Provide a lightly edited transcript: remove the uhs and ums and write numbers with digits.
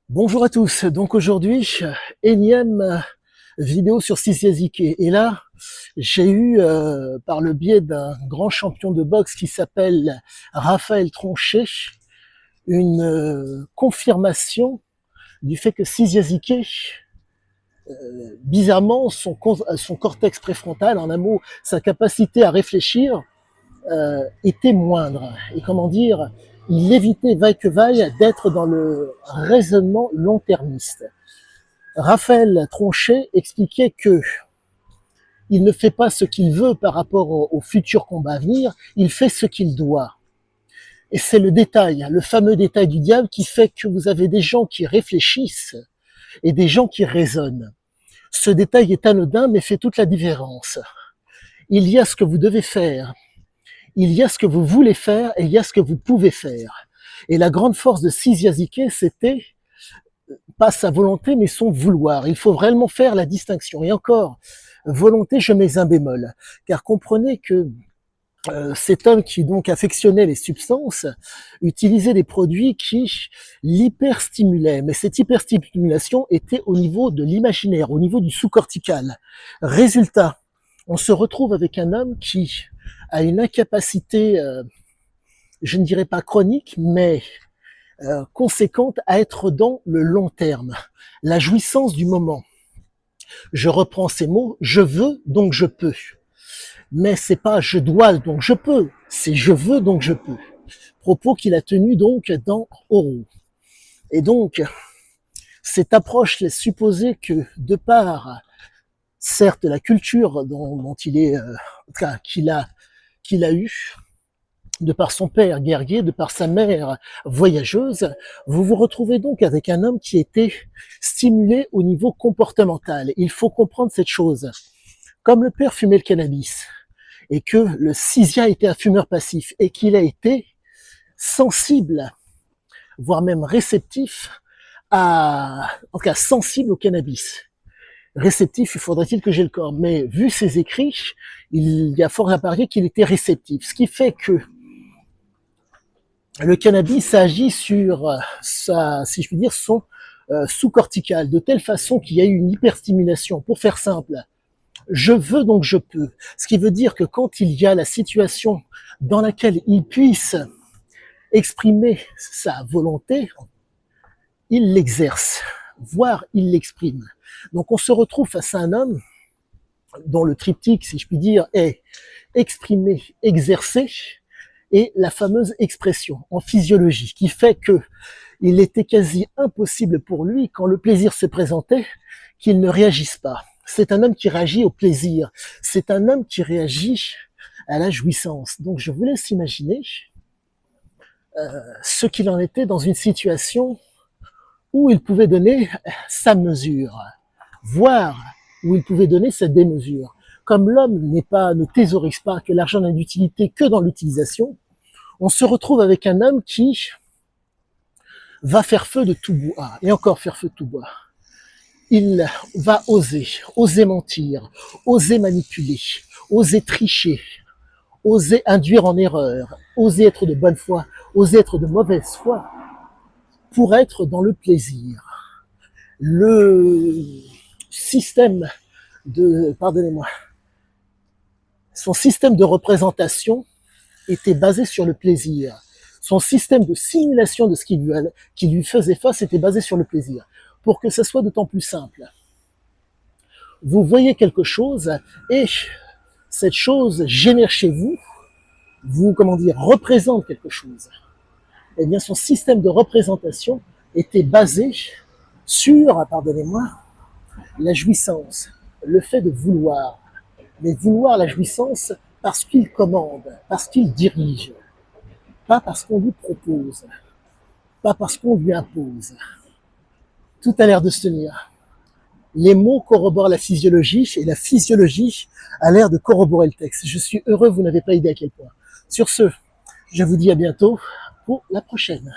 Bonjour à tous. Donc aujourd'hui, énième vidéo sur Sisiazike. Et là, j'ai eu, par le biais d'un grand champion de boxe qui s'appelle Raphaël Tronchet, une confirmation du fait que Sisiazike, bizarrement, son cortex préfrontal, en un mot, sa capacité à réfléchir, était moindre. Et comment dire, il évitait vaille que vaille d'être dans le raisonnement long-termiste. Raphaël Tronchet expliquait que il ne fait pas ce qu'il veut par rapport au futur combat à venir, il fait ce qu'il doit. Et c'est le détail, le fameux détail du diable qui fait que vous avez des gens qui réfléchissent et des gens qui raisonnent. Ce détail est anodin mais fait toute la différence. Il y a ce que vous devez faire, il y a ce que vous voulez faire et il y a ce que vous pouvez faire. Et la grande force de Sisiazike, c'était pas sa volonté, mais son vouloir. Il faut vraiment faire la distinction. Et encore, volonté, je mets un bémol. Car comprenez que cet homme qui donc affectionnait les substances utilisait des produits qui l'hyperstimulaient. Mais cette hyperstimulation était au niveau de l'imaginaire, au niveau du sous-cortical. Résultat, on se retrouve avec un homme qui a une incapacité, je ne dirais pas chronique, mais conséquente à être dans le long terme, la jouissance du moment. Je reprends ces mots, je veux donc je peux. Mais c'est pas je dois donc je peux, c'est je veux donc je peux. Propos qu'il a tenu donc dans Oro. Et donc, cette approche laisse supposer que de par, certes, la culture dont il est, qu'il a eu, de par son père guerrier, de par sa mère voyageuse, vous vous retrouvez donc avec un homme qui était stimulé au niveau comportemental. Il faut comprendre cette chose. Comme le père fumait le cannabis, et que le Sisia était un fumeur passif, et qu'il a été sensible, voire même réceptif en tout cas sensible au cannabis. Réceptif, il faudrait-il que j'ai le corps, mais vu ses écrits, il y a fort à parier qu'il était réceptif. Ce qui fait que le cannabis agit sur si je puis dire, son sous-cortical, de telle façon qu'il y a eu une hyperstimulation. Pour faire simple, je veux donc je peux. Ce qui veut dire que quand il y a la situation dans laquelle il puisse exprimer sa volonté, il l'exerce, voire il l'exprime. Donc on se retrouve face à un homme dont le triptyque, si je puis dire, est exprimer, exercer, et la fameuse expression en physiologie, qui fait que il était quasi impossible pour lui, quand le plaisir se présentait, qu'il ne réagisse pas. C'est un homme qui réagit au plaisir, c'est un homme qui réagit à la jouissance. Donc je vous laisse imaginer ce qu'il en était dans une situation où il pouvait donner sa mesure, voire où il pouvait donner sa démesure. Comme l'homme ne thésaurise pas, que l'argent n'a d'utilité que dans l'utilisation, on se retrouve avec un homme qui va faire feu de tout bois, et encore faire feu de tout bois. Il va oser mentir, oser manipuler, oser tricher, oser induire en erreur, oser être de bonne foi, oser être de mauvaise foi, pour être dans le plaisir. Le système son système de représentation était basé sur le plaisir. Son système de simulation de ce qui lui faisait face était basé sur le plaisir. Pour que ça soit d'autant plus simple, vous voyez quelque chose et cette chose génère chez vous, représente quelque chose. Eh bien, son système de représentation était basé sur, la jouissance, le fait de vouloir, mais vouloir la jouissance parce qu'il commande, parce qu'il dirige, pas parce qu'on lui propose, pas parce qu'on lui impose. Tout a l'air de se tenir. Les mots corroborent la physiologie et la physiologie a l'air de corroborer le texte. Je suis heureux, vous n'avez pas idée à quel point. Sur ce, je vous dis à bientôt pour la prochaine.